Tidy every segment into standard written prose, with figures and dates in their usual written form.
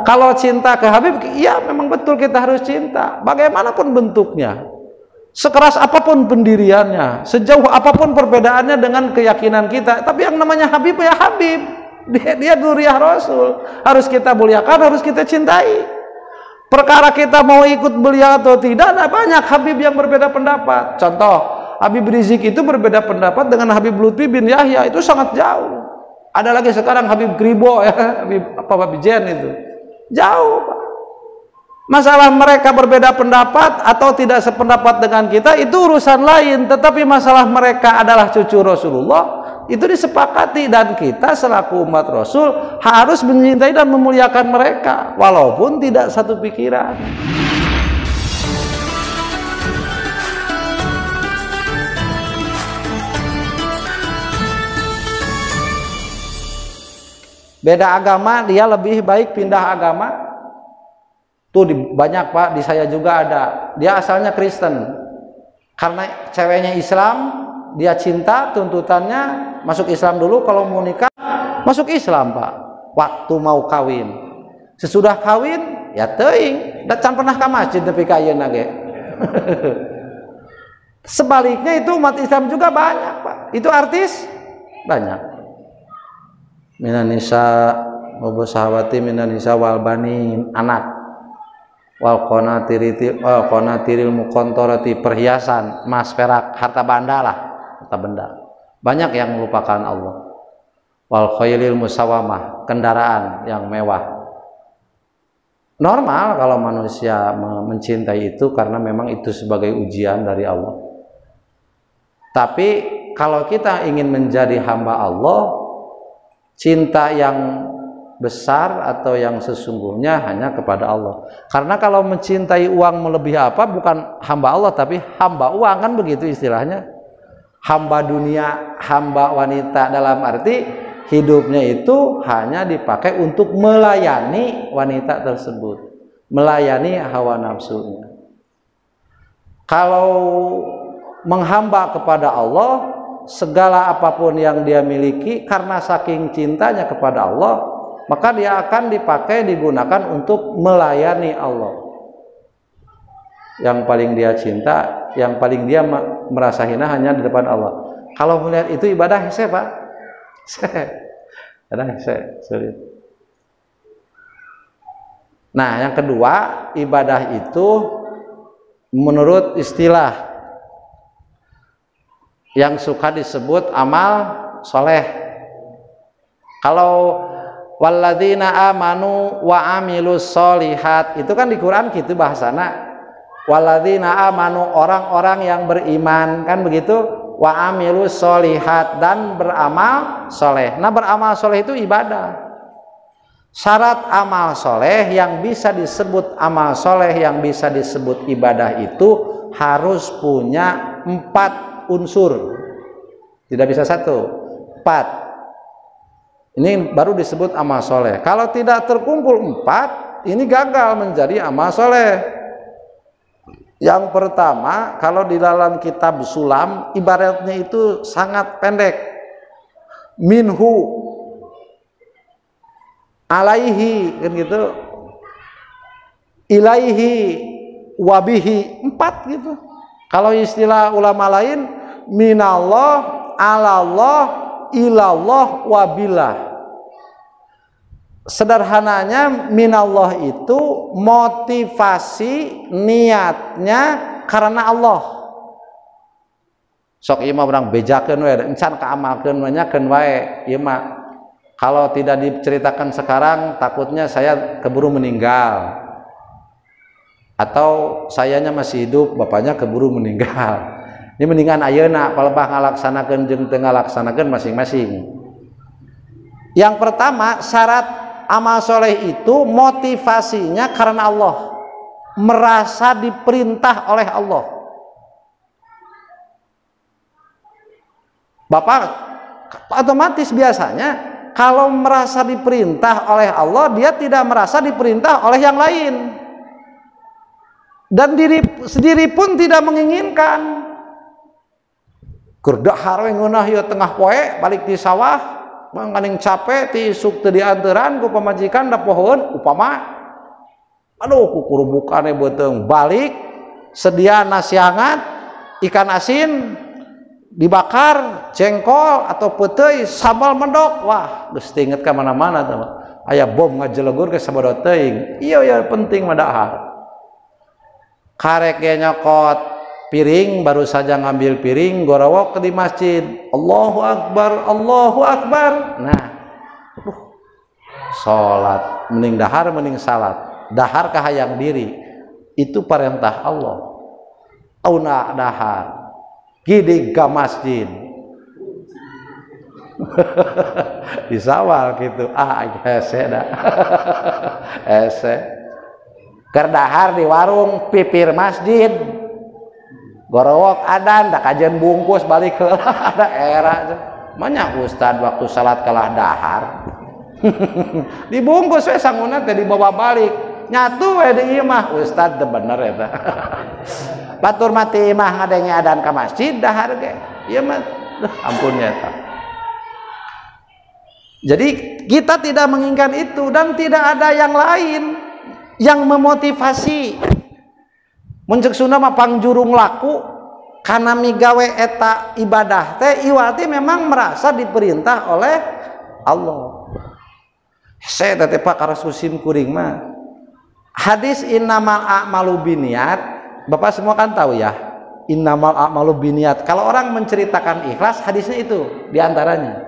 Kalau cinta ke Habib, iya memang betul kita harus cinta, bagaimanapun bentuknya, sekeras apapun pendiriannya, sejauh apapun perbedaannya dengan keyakinan kita. Tapi yang namanya Habib ya Habib, dia dzurriyyah Rasul, harus kita muliakan, harus kita cintai. Perkara kita mau ikut beliau atau tidak, ada banyak Habib yang berbeda pendapat. Contoh, Habib Rizik itu berbeda pendapat dengan Habib Lutfi bin Yahya, itu sangat jauh. Ada lagi sekarang Habib Kribo ya, Habib Jen itu jauh, Pak. Masalah mereka berbeda pendapat atau tidak sependapat dengan kita itu urusan lain, tetapi masalah mereka adalah cucu Rasulullah itu disepakati, dan kita selaku umat Rasul harus mencintai dan memuliakan mereka walaupun tidak satu pikiran. Beda agama dia lebih baik pindah agama. Tuh banyak Pak, di saya juga ada. Dia asalnya Kristen. Karena ceweknya Islam, dia cinta, tuntutannya masuk Islam dulu, kalau mau nikah masuk Islam Pak. Waktu mau kawin. Sesudah kawin ya teuing, da can pernah ka masjid tapi ka ayeuna ge. Sebaliknya itu umat Islam juga banyak Pak. Itu artis banyak. Minan nisa wa sahawati minan nisa wal banin, anak wal qanatiril muqantarati, perhiasan emas perak, harta benda lah, harta benda. Banyak yang melupakan Allah. Wal khailil musawamah, kendaraan yang mewah. Normal kalau manusia mencintai itu karena memang itu sebagai ujian dari Allah. Tapi kalau kita ingin menjadi hamba Allah, cinta yang besar atau yang sesungguhnya hanya kepada Allah. Karena kalau mencintai uang melebihi apa, bukan hamba Allah tapi hamba uang, kan begitu istilahnya. Hamba dunia, hamba wanita, dalam arti hidupnya itu hanya dipakai untuk melayani wanita tersebut, melayani hawa nafsunya. Kalau menghamba kepada Allah, segala apapun yang dia miliki karena saking cintanya kepada Allah, maka dia akan dipakai, digunakan untuk melayani Allah. Yang paling dia cinta, yang paling dia merasa hina hanya di depan Allah. Kalau melihat itu ibadah hese Pak, sulit. Nah, yang kedua, ibadah itu menurut istilah yang suka disebut amal soleh. Kalau walladzina amanu wa amilus solihat, itu kan di Quran gitu bahasana. Walladzina amanu, orang-orang yang beriman, kan begitu. Wa amilus solihat, dan beramal soleh. Nah, beramal soleh itu ibadah. Syarat amal soleh yang bisa disebut amal soleh, yang bisa disebut ibadah itu harus punya 4 unsur, tidak bisa 1, 4. Ini baru disebut amal soleh. Kalau tidak terkumpul 4, ini gagal menjadi amal soleh. Yang pertama, kalau di dalam kitab Sulam ibaratnya itu sangat pendek. Minhu, alaihi, kan gitu, ilaihi, wabihi, 4 gitu. Kalau istilah ulama lain, minallah, alallah, ilallah, wabillah. Sederhananya, minallah itu motivasi niatnya karena Allah. Sok ieu mah urang bejakeun we, encan kaamalkeun we nyakeun wae. Ieu mah kalau tidak diceritakan sekarang takutnya saya keburu meninggal. Atau sayanya masih hidup, bapaknya keburu meninggal. Ini mendingan ayeuna palebah ngalaksanakeun jeung teu ngalaksanakeun masing-masing. Yang pertama, syarat amal soleh itu motivasinya karena Allah, merasa diperintah oleh Allah. Bapak otomatis biasanya kalau merasa diperintah oleh Allah, dia tidak merasa diperintah oleh yang lain. Dan diri sendiri pun tidak menginginkan. Keur dahar we ngeunah ieu tengah poe balik di sawah, mangkaning capek ti isuk teu dianteran ku pamajikan da pohon upama aduh kukurubukane beuteung balik sedia nasi hangat ikan asin dibakar jengkol atau peuteuy sambal mendok wah geus inget ka mana-mana teh aya bom ngajelegur ke sabada teuing ieu ya penting mah dahar karek ge nyokot piring baru saja ngambil piring gorowok ke di masjid Allahu Akbar nah salat mending dahar mending salat dahar kahayang diri itu perintah Allah auna dahar gidi ka masjid disawal gitu hese dah hese keur dahar di warung pipir masjid gorowok adan da kajian bungkus balik ke ada era banyak ustad waktu salat kalah dahar dibungkus we sangguna teh dibawa balik nyatu we di imah ustad teh bener eta batur mati imah ngadenge adan ka masjid dahar ge ieu mah ampun eta jadi kita tidak menginginkan itu dan tidak ada yang lain yang memotivasi muncul Sunda mah pangjurung laku karena migawe eta ibadah teh iwati memang merasa diperintah oleh Allah. Saya teh Pak karasusim kuring mah hadis innamal a'malu binniyat Bapak semua kan tahu ya innamal a'malu binniyat kalau orang menceritakan ikhlas hadisnya itu diantaranya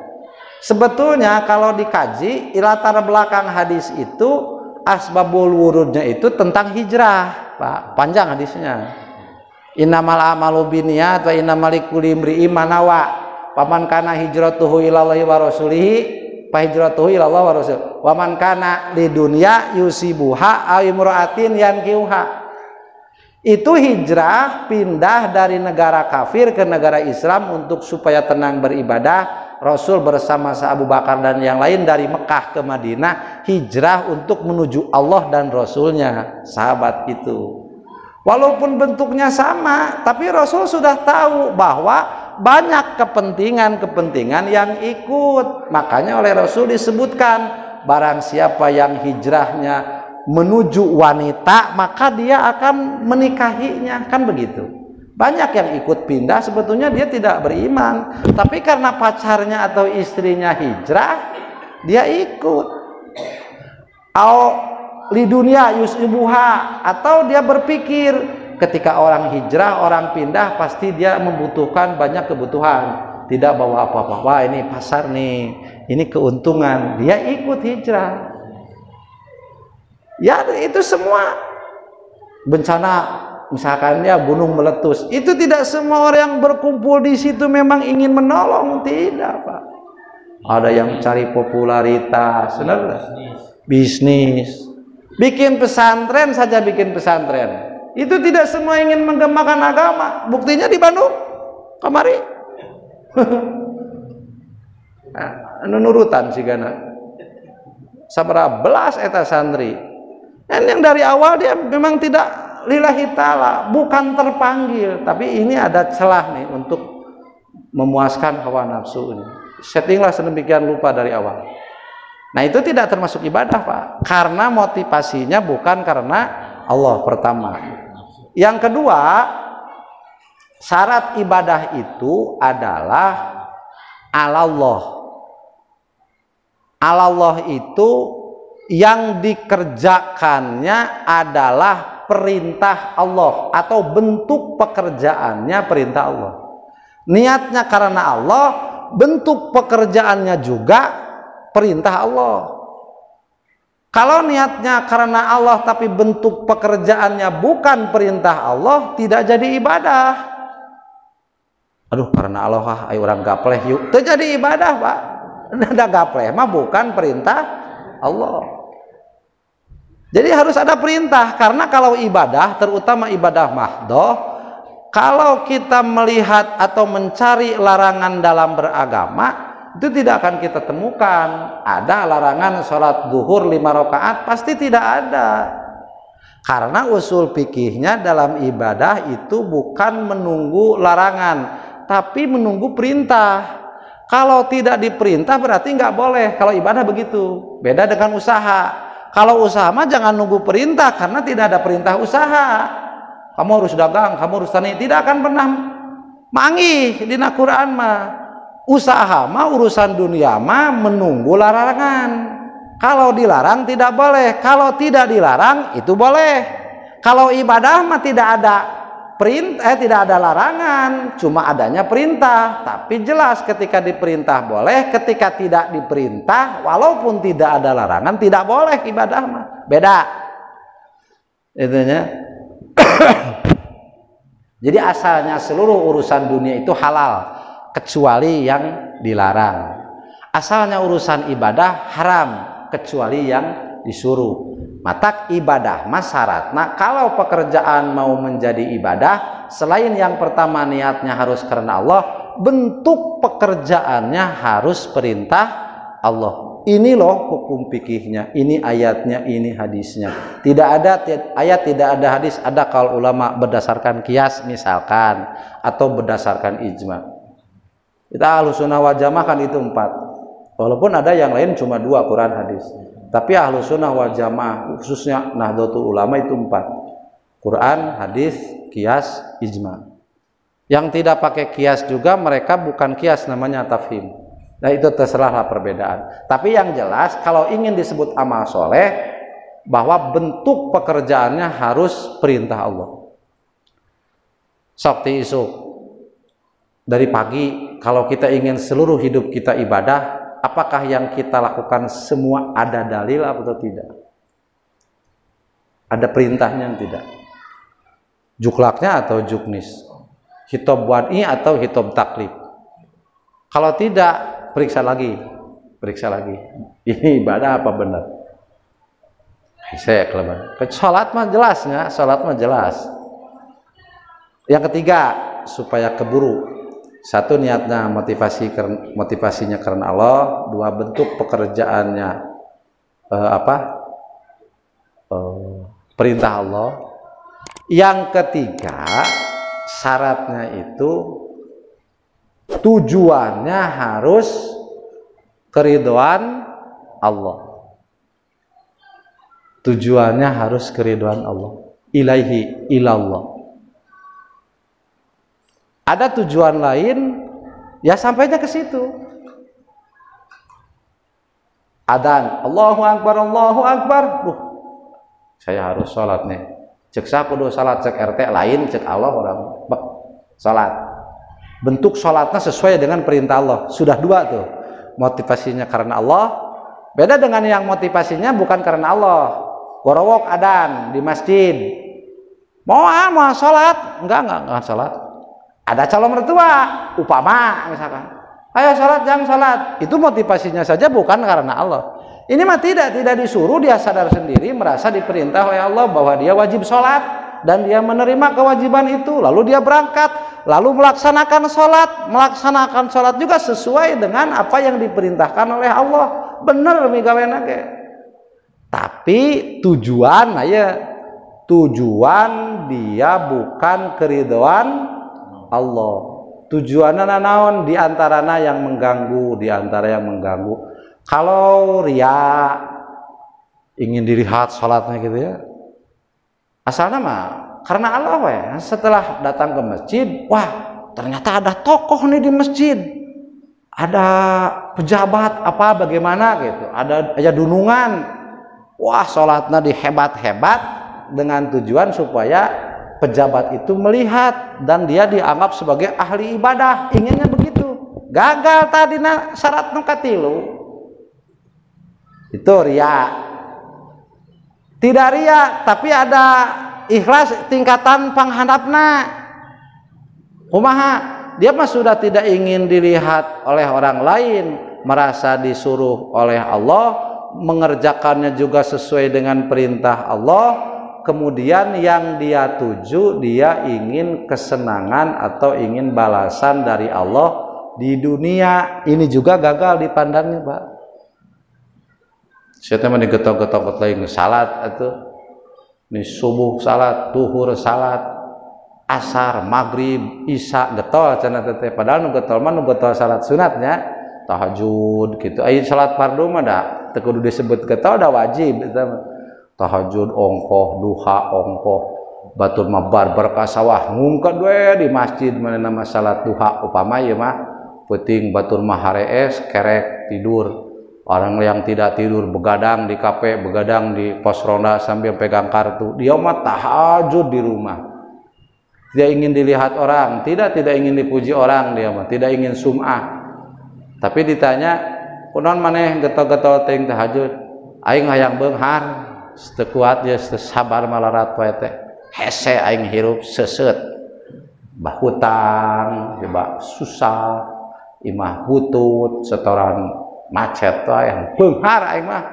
sebetulnya kalau dikaji latar belakang hadis itu asbabul wurudnya itu tentang hijrah Pak panjang hadisnya innamal a'malu binniyat wa innamal likulli imri'in ma nawa faman kana hijratuhu ilallahi wa rasulihi fa hijratuhu ilallahi wa rasul wa man kana lidunya yusibuha aw imra'atin yankihuha itu hijrah pindah dari negara kafir ke negara Islam untuk supaya tenang beribadah Rasul bersama Abu Bakar dan yang lain dari Mekah ke Madinah hijrah untuk menuju Allah dan Rasulnya sahabat itu walaupun bentuknya sama tapi Rasul sudah tahu bahwa banyak kepentingan-kepentingan yang ikut makanya oleh Rasul disebutkan barang siapa yang hijrahnya menuju wanita maka dia akan menikahinya kan begitu banyak yang ikut pindah sebetulnya dia tidak beriman tapi karena pacarnya atau istrinya hijrah dia ikut lidunia yusibuha atau dia berpikir ketika orang hijrah orang pindah pasti dia membutuhkan banyak kebutuhan tidak bawa apa-apa wah ini pasar nih ini keuntungan dia ikut hijrah ya itu semua bencana misalkan ya gunung meletus itu tidak semua orang yang berkumpul di situ memang ingin menolong tidak Pak ada yang cari popularitas bisnis bikin pesantren saja bikin pesantren itu tidak semua ingin menggemakan agama buktinya di Bandung kamari nurutan sigana sabaraha belas eta santri dan yang dari awal dia memang tidak lillahi ta'ala bukan terpanggil tapi ini ada celah nih untuk memuaskan hawa nafsu ini settinglah sedemikian lupa dari awal nah itu tidak termasuk ibadah Pak karena motivasinya bukan karena Allah pertama yang kedua syarat ibadah itu adalah Allah itu yang dikerjakannya adalah perintah Allah atau bentuk pekerjaannya perintah Allah niatnya karena Allah bentuk pekerjaannya juga perintah Allah kalau niatnya karena Allah tapi bentuk pekerjaannya bukan perintah Allah tidak jadi ibadah aduh karena Allah ayo orang gapleh yuk itu jadi ibadah Pak ada gapleh mah bukan perintah Allah jadi harus ada perintah karena kalau ibadah terutama ibadah mahdoh kalau kita melihat atau mencari larangan dalam beragama itu tidak akan kita temukan ada larangan sholat zuhur 5 rakaat pasti tidak ada karena usul fikihnya dalam ibadah itu bukan menunggu larangan tapi menunggu perintah Kalau tidak diperintah berarti nggak boleh. Kalau ibadah begitu. Beda dengan usaha. Kalau usaha mah jangan nunggu perintah karena tidak ada perintah usaha. Kamu harus dagang, kamu harus tani, tidak akan pernah manggih di Quran mah. Usaha mah urusan dunia mah menunggu larangan. Kalau dilarang tidak boleh, kalau tidak dilarang itu boleh. Kalau ibadah mah tidak ada perintah, tidak ada larangan, cuma adanya perintah. Tapi jelas ketika diperintah boleh, ketika tidak diperintah walaupun tidak ada larangan tidak boleh ibadah mah. Beda. Itunya. Jadi asalnya seluruh urusan dunia itu halal kecuali yang dilarang. Asalnya urusan ibadah haram kecuali yang disuruh. Mata ibadah syaratna kalau pekerjaan mau menjadi ibadah, selain yang pertama niatnya harus karena Allah, bentuk pekerjaannya harus perintah Allah. Ini loh hukum fikihnya, ini ayatnya, ini hadisnya. Tidak ada ayat, tidak ada hadis, ada kalau ulama berdasarkan kias misalkan atau berdasarkan ijma. Kita Ahlussunnah wal Jamaah kan itu 4. Walaupun ada yang lain cuma 2, Quran hadis. Tapi Ahlussunnah wal Jamaah khususnya Nahdlatul Ulama itu 4. Quran, hadis, kias, ijma. Yang tidak pakai kias juga mereka bukan kias, namanya tafhim. Nah itu terserahlah perbedaan. Tapi yang jelas kalau ingin disebut amal soleh, bahwa bentuk pekerjaannya harus perintah Allah. Sakti isuk dari pagi, kalau kita ingin seluruh hidup kita ibadah, apakah yang kita lakukan semua ada dalil atau tidak? Ada perintahnya tidak? Juklaknya atau juknis? Hitob wad'i atau hitob taklif? Kalau tidak, periksa lagi. Ini ibadah apa benar? Saya kelebihan. Salat mah jelasnya, salat mah jelas. Yang ketiga, supaya keburu. 1 niatnya motivasinya karena Allah. 2 bentuk pekerjaannya perintah Allah. Yang ketiga, syaratnya itu tujuannya harus keridhaan Allah. Tujuannya harus keridhaan Allah. Ilaihi ilallah. Ada tujuan lain, ya sampainya ke situ. Adzan, Allahu Akbar, Allahu Akbar. Saya harus sholat nih. Cek sakudu sholat, cek RT lain, cek Allah orang sholat. Bentuk sholatnya sesuai dengan perintah Allah. Sudah 2 tuh. Motivasinya karena Allah. Beda dengan yang motivasinya bukan karena Allah. Gorowok adzan di masjid. Mau sholat? Enggak sholat. Ada calon mertua, upama misalkan, ayo sholat, jangan sholat. Itu motivasinya saja bukan karena Allah. Ini mah tidak disuruh, dia sadar sendiri, merasa diperintah oleh Allah bahwa dia wajib sholat dan dia menerima kewajiban itu. Lalu dia berangkat, lalu melaksanakan sholat juga sesuai dengan apa yang diperintahkan oleh Allah. Bener migaweuna ge. Tapi tujuan dia bukan keridhaan Allah. Tujuannya naon? Diantaranya yang mengganggu, Kalau ria, ingin dilihat sholatnya gitu ya, asalnya mah karena Allah ya. Setelah datang ke masjid, wah ternyata ada tokoh nih di masjid, ada pejabat apa bagaimana gitu, ada dunungan, wah sholatnya dihebat-hebat dengan tujuan supaya pejabat itu melihat dan dia dianggap sebagai ahli ibadah. Inginnya begitu. Gagal tadi syarat nu katilu. Itu ria. Tidak ria, tapi ada ikhlas tingkatan panghandapna. Kumaha? Dia mah sudah tidak ingin dilihat oleh orang lain, merasa disuruh oleh Allah, mengerjakannya juga sesuai dengan perintah Allah. Kemudian yang dia tuju, dia ingin kesenangan atau ingin balasan dari Allah di dunia. Ini juga gagal dipandangnya, Pak. Saya teman digetok-getok lagi salat atau ini subuh salat, duhur salat, asar, maghrib, isya getol cenah teh. Padahal nu getol mah nu getol salat sunatnya. tahajud gitu. Aya salat fardu mah da teu kudu disebut getol da wajib eta tahajud ongkoh, duha ongkoh, batur mah barbar ka sawah ngungked we di masjid manehna mah salat duha upama ieu mah penting batur mah harees kerek tidur. Orang yang tidak tidur begadang di kafe, begadang di pos ronda sambil pegang kartu, dia mah tahajud di rumah. Dia ingin dilihat orang, tidak ingin dipuji orang, dia mah tidak ingin sum'ah. Tapi ditanya, kunaon maneh getol-getol teuing tahajud? Aing hayang beunghar, teu kuat ya teu sabar malarat poe teh. Hese aing hirup seuseut. Bah hutang, coba susah, imah butut, setoran macet tuh yang beunghar aing mah.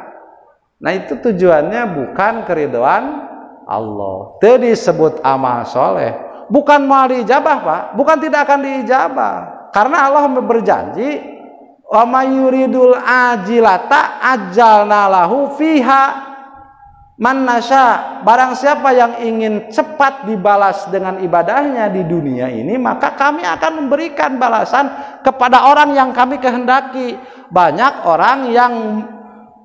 Nah itu tujuannya bukan keridhaan Allah. Teu disebut amal soleh, bukan mau diijabah Pak, bukan tidak akan diijabah. Karena Allah berjanji, wa may yuridul ajilata ajalna lahu fiha man nasya. Barang siapa yang ingin cepat dibalas dengan ibadahnya di dunia ini, maka kami akan memberikan balasan kepada orang yang kami kehendaki. Banyak orang yang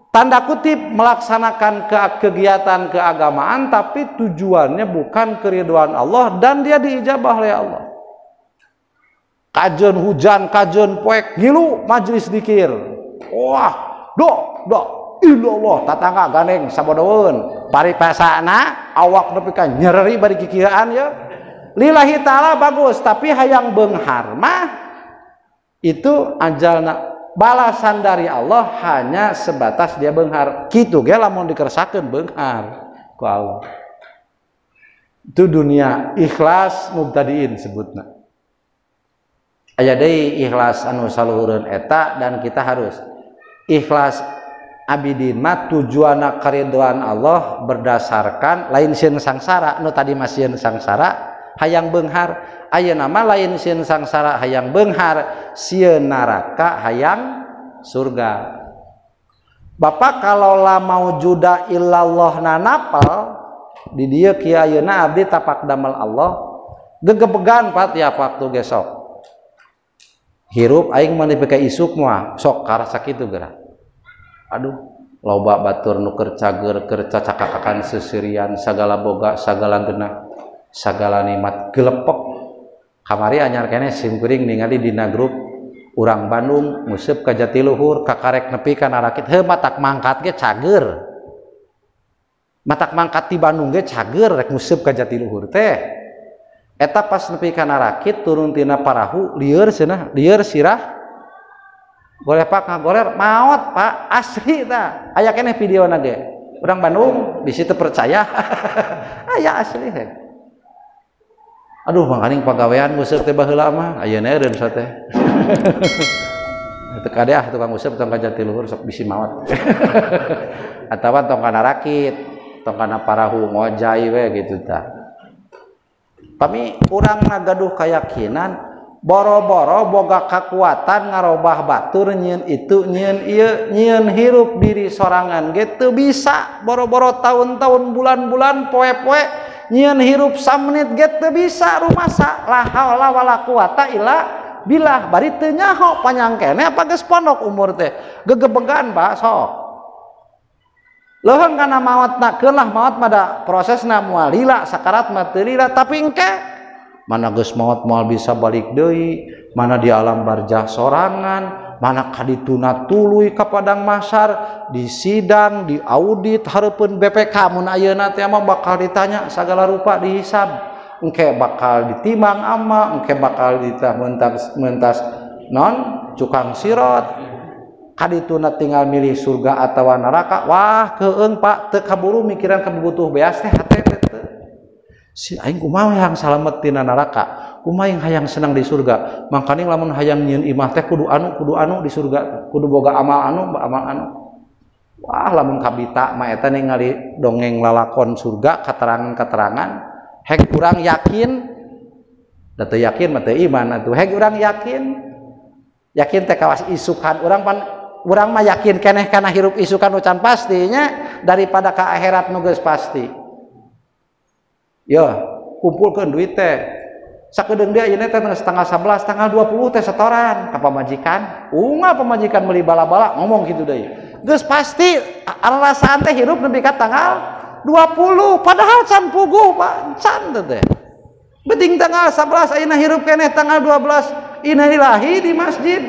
tanda kutip melaksanakan kegiatan keagamaan tapi tujuannya bukan keridhaan Allah dan dia diijabah oleh Allah. Kajen hujan, kajen poek, ngilu majlis zikir. Wah, illallah tatangga gandeng sabodoeun. Paripasana awak nepi ka nyeri bari kikiraan ya. Lillahi taala bagus, tapi hayang beunghar mah itu ajalna. Balasan dari Allah hanya sebatas dia beunghar. Kitu ge lamun dikersakeun beunghar ku Allah. Itu dunia ikhlas mubtadiin sebutna. Aya deui ikhlas anu saluhureun eta dan kita harus ikhlas abidin mah tujuanna karidhoan Allah berdasarkan lain sieun sangsara nu tadi mah sieun sangsara hayang beunghar. Ayeuna mah lain sieun sangsara hayang beunghar, sieun neraka hayang surga. Bapak kalau la maujuda illallah nanapal di dieu kieu ayeuna abdi tapak damel Allah gegebegan Pak tiap waktu gesok. Hirup aing mah nepi ka isuk moal sok karasa kitu geura. Aduh, loba batur nu keur cager keur cacakakan sesirian sagala boga sagala genah sagala nikmat gelepek. Kamari anyar kene simkuring ningali dina grup urang Bandung nguseup ka Jatiluhur kakarek nepi ka narakit heuh matak mangkat ge cager. Matak mangkat di Bandung ge cager rek nguseup ka Jatiluhur teh. Eta pas nepi ka narakit turun tina parahu lieur cenah, lieur sirah. Goleh Pak ngagoler maot Pak asli tah. Aya keneh videona ge. Urang Bandung bisi teu percaya. Aya asli he. Aduh mangkaning pagawean nguseup teh baheula mah ayeuna eureun teh. Teu kade ah tukang nguseup tong ka Jatiluhur sok bisi maot. Atawa tong kana rakit, tong kana parahu ngojai we gitu tah. Pami urang ngagaduh keyakinan boro-boro boga kakuatan ngarobah batur nyieun itu nyieun ieu nyieun hirup diri sorangan ge teu bisa boro-boro tahun-tahun bulan-bulan poe-poe nyieun hirup samenit ge teu bisa rumasa la haula wala quwata illa billah bari teu nyaho panjang keneh apa geus pondok umur teh gegebegan Pak sok leuheung kana maot nakeun lah maot mah da prosesna moal lila sakarat mah teu lila tapi engke mana geus maot moal bisa balik deui mana di alam barzah sorangan mana kadituna tuluy ka padang mahsyar di sidang di audit hareupeun BPK mun ayeuna teh mah bakal ditanya sagala rupa dihisab engke bakal ditimbang amal engke bakal mentas non cukang sirot kadituna tinggal milih surga atawa neraka wah keung Pak teu kaburu mikiran kabutuh beas teh hate teh si aing kumaha hayang salamet tina neraka kumaha yang hayang senang di surga mangkaning lamun hayang nyieun imah teh kudu anu di surga kudu boga amal anu wah lamun kabita mah eta ningali dongeng lalakon surga katerangan-katerangan hek urang yakin da teu yakin mah teu iman atuh hek urang yakin teh kawas isukan urang mah yakin keneh kana hirup isukan ucan pastinya daripada ka akhirat nu geus pasti. Yo, kumpulkeun duit teh sakedeung dia ayeuna teh tanggal 11 tanggal 20 teh setoran ka pamajikan pamajikan meuli bala-bala ngomong kitu deui geus pasti alasan teh hirup nepi ka tanggal 20 padahal can puguh Pak can teh beting tanggal 11 ayeuna hirup keneh tanggal 12 innalillahi di masjid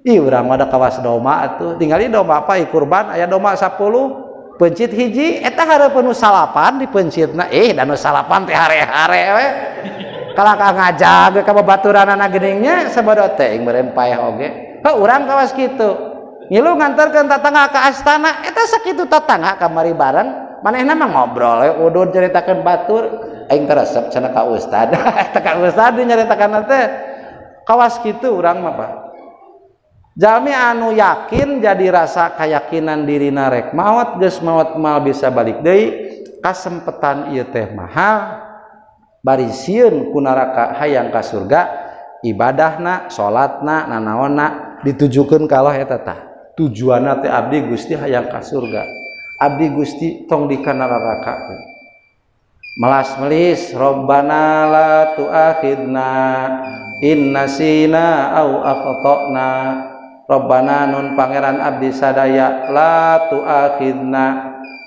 ih urang mah da kawas doma atuh tingali doma apa kurban aya doma 10 pencit hiji eta hareupeun salapan di pencitna danu salapan teh hare-hare we kalaka ngajag ka babaturanana geuninnya sabada teh meureun paeh oge urang kawas kitu ngilu nganterkeun tatangga ka astana eta sakitu tatangga kamari bareng manehna mah ngobrol we udud caritakeun batur aing teh resep cenah ka ustad eta ka ustad nyaritakeun teh kawas kitu urang mah Pak. Jalmi anu yakin jadi rasa keyakinan dirina rek maot geus maot mal bisa balik deui kasempetan ieu teh mahal bari sieun ku neraka hayang ka surga ibadahna salatna nanaonna ditujukeun ka Allah eta tah tujuanna teh abdi Gusti hayang ka surga abdi Gusti tong di kana neraka melas melis Rabbana la tu'akhidna in nasina au akhtana Rabbana nun pangeran abdi sadaya la tu'akhidna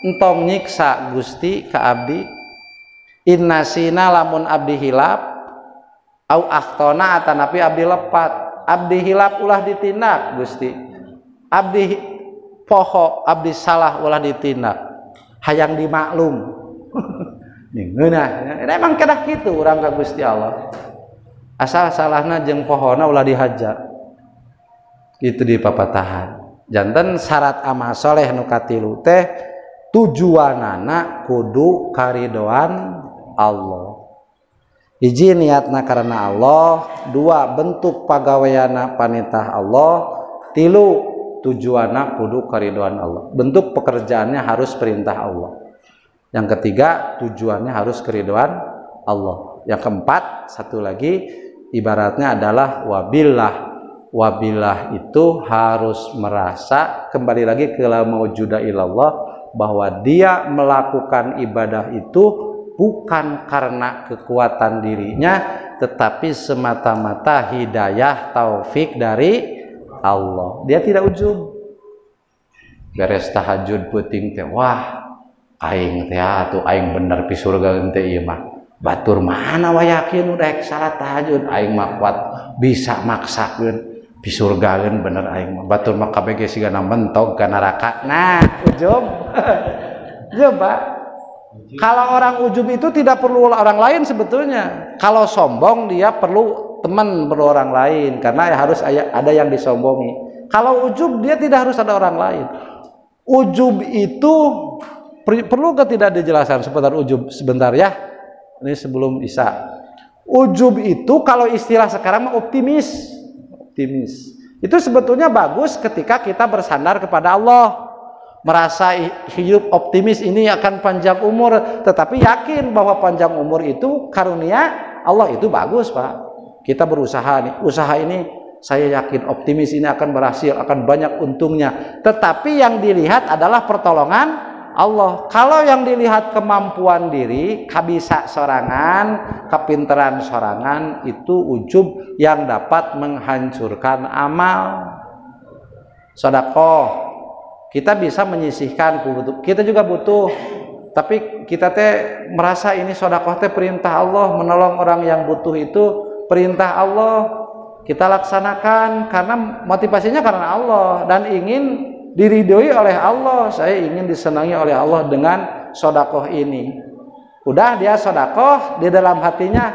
entong nyiksa Gusti ka abdi innasina lamun abdi hilap au akhtona atanapi abdi lepat abdi hilap ulah ditindak Gusti abdi poho abdi salah ulah ditindak hayang dimaklum nih ngeunah emang kedah kitu urang ka Gusti Allah asal salahna jeung pohona ulah dihajar itu di papatahan janten syarat amal soleh nu katilu teh tujuanana kudu karidoan Allah hiji niatna karena Allah dua bentuk pagaweana panitah Allah tilu tujuanna kudu karidoan Allah bentuk pekerjaannya harus perintah Allah yang ketiga tujuannya harus keridoan Allah yang keempat satu lagi ibaratnya adalah wabillah itu harus merasa kembali lagi ke la maujuda ilallah bahwa dia melakukan ibadah itu bukan karena kekuatan dirinya tetapi semata-mata hidayah taufik dari Allah dia tidak ujub beres tahajud peuting teh wah aing teh atuh aing bener pi surga teh ieu mah batur mana wa yakin udah salat tahajud aing mah kuat bisa maksakeun di surga kan bener aing batur mah kabeh ge sigana mentog ka neraka nah ujub coba kalau orang ujub itu tidak perlu orang lain sebetulnya kalau sombong dia perlu teman perlu orang lain karena harus ada yang disombongi kalau ujub dia tidak harus ada orang lain ujub itu perlu ke tidak dijelaskan seputar ujub sebentar ya ini sebelum isya ujub itu kalau istilah sekarang mah optimis itu sebetulnya bagus ketika kita bersandar kepada Allah merasa hidup optimis ini akan panjang umur tetapi yakin bahwa panjang umur itu karunia Allah itu bagus Pak kita berusaha nih usaha ini saya yakin optimis ini akan berhasil akan banyak untungnya tetapi yang dilihat adalah pertolongan Allah kalau yang dilihat kemampuan diri kabisa sorangan kepinteran sorangan itu ujub yang dapat menghancurkan amal sedekah kita bisa menyisihkan kita juga butuh tapi kita teh merasa ini sedekah teh perintah Allah menolong orang yang butuh itu perintah Allah kita laksanakan karena motivasinya karena Allah dan ingin diridhoi oleh Allah saya ingin disenangi oleh Allah dengan sedekah ini udah dia sedekah di dalam hatinya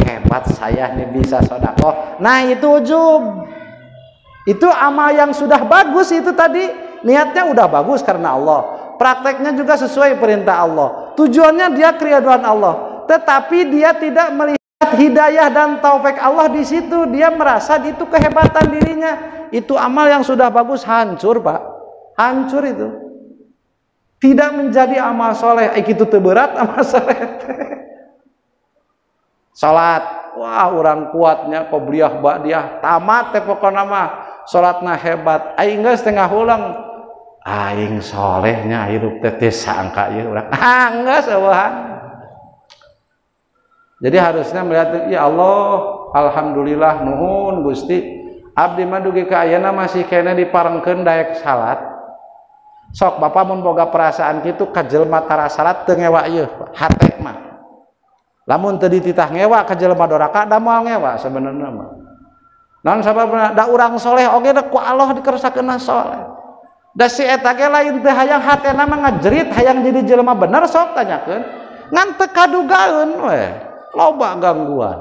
hebat saya nih bisa sedekah nah itu ujub itu amal yang sudah bagus itu tadi niatnya udah bagus karena Allah prakteknya juga sesuai perintah Allah tujuannya dia keriduan Allah tetapi dia tidak melihat hidayah dan taufik Allah di situ dia merasa itu kehebatan dirinya itu amal yang sudah bagus hancur Pak hancur itu tidak menjadi amal soleh itu berat amal soleh salat wah orang kuatnya qobliyah ba'diyah tamat teh pokona mah salatna hebat aing geus tengah ulang aing solehnya hirup teh sangka ieu urang geus eueuhan Jadi harusnya melihat, ya Allah, alhamdulillah nuhun Gusti, abdi mah dugi ka ayeuna masih kene diparengkeun daek salat. Sok Bapak mun boga perasaan kitu ka jelema tara salat teu ngewa ieu, hate mah. Lamun teu dititah ngewa ka jelema doraka da moal ngewa sebenarnya mah. Naon sababna da urang soleh oge da ku Allah dikersakeunna soleh. Da si eta ge lain teu hayang hatena mah ngajerit hayang jadi jelema bener sok tanyakeun. Ngan teu kadugaeun we. Loba gangguan.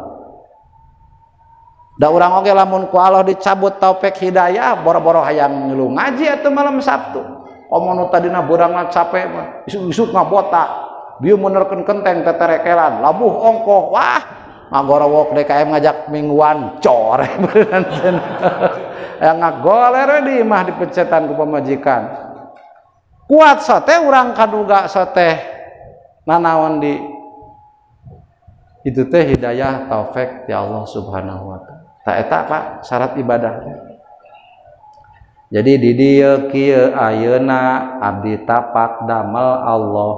Da urang oge lamun ku Allah dicabut taufik hidayah boro-boro hayang ngilu ngaji atuh malam Sabtu. Komo tadina beurangna capek mah isuk-isuk ngabotak. Bieu menerkeun kenteng teterekelan, labuh ongkoh. Wah, ngagorowok DKM ngajak mingguan core beuneuran. Yang ngagoler di mah dipencetan ku pamajikan. Kuat sote urang kaduga sote nanaon di itu teh hidayah taufik ti Allah Subhanahu wa taala. Ta eta Pak syarat ibadahnya. Jadi di dieu kieu ayeuna abdi tapak damel Allah.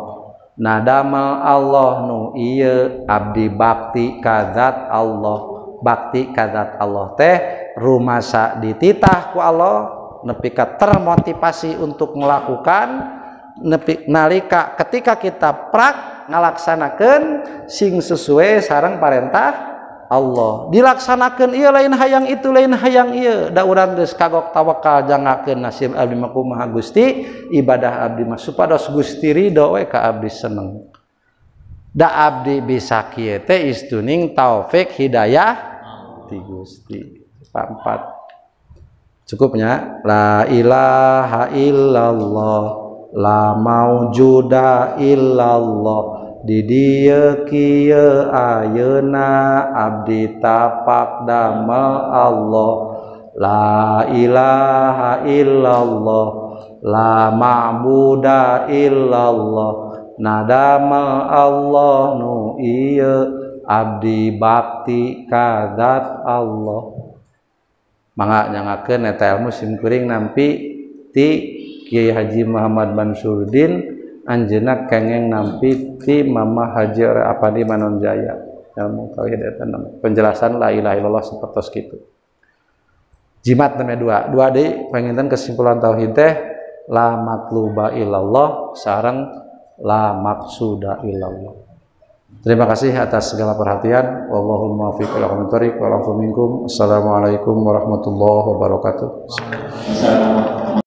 Na damel Allah nu ieu abdi bakti ka zat Allah. Bakti ka zat Allah teh rumasa dititah ku Allah nepi ka termotivasi untuk melakukan nepi nalika ketika kita prak ngalaksanakeun sing sesuai sareng parentah Allah dilaksanakeun ieu lain hayang itu lain hayang ieu da urang geus kagok tawakal jangakeun nasib abdi mah kumaha Gusti ibadah abdi mah supados Gusti ridho we ka abdi seneng da abdi bisa kieu teh istuning taufik hidayah ti Gusti. 4 cukupnya la ilaha illallah la maujuda illallah di dieu kieu ayeuna abdi tapak damel Allah la ilaha illallah la ma'buda illallah nadamel Allah nu ieu abdi bakti ka zat Allah. Mangga nyangakeun eta ilmu simkuring nampi ti Kiai Haji Muhammad Mansuruddin anjeunna kengeng nampi ti Mama Haji Apandi Manonjaya. Ilmu tauhid eta penjelasan la ilaha illallah sapertos kitu. Jimat namanya 2 deui panginten kesimpulan tauhid teh la matluba illallah sareng la maqsuda illallah. Terima kasih atas segala perhatian. Wallahumma muwaffiq ila aqwamit thoriq wa minkum. Assalamualaikum warahmatullahi wabarakatuh.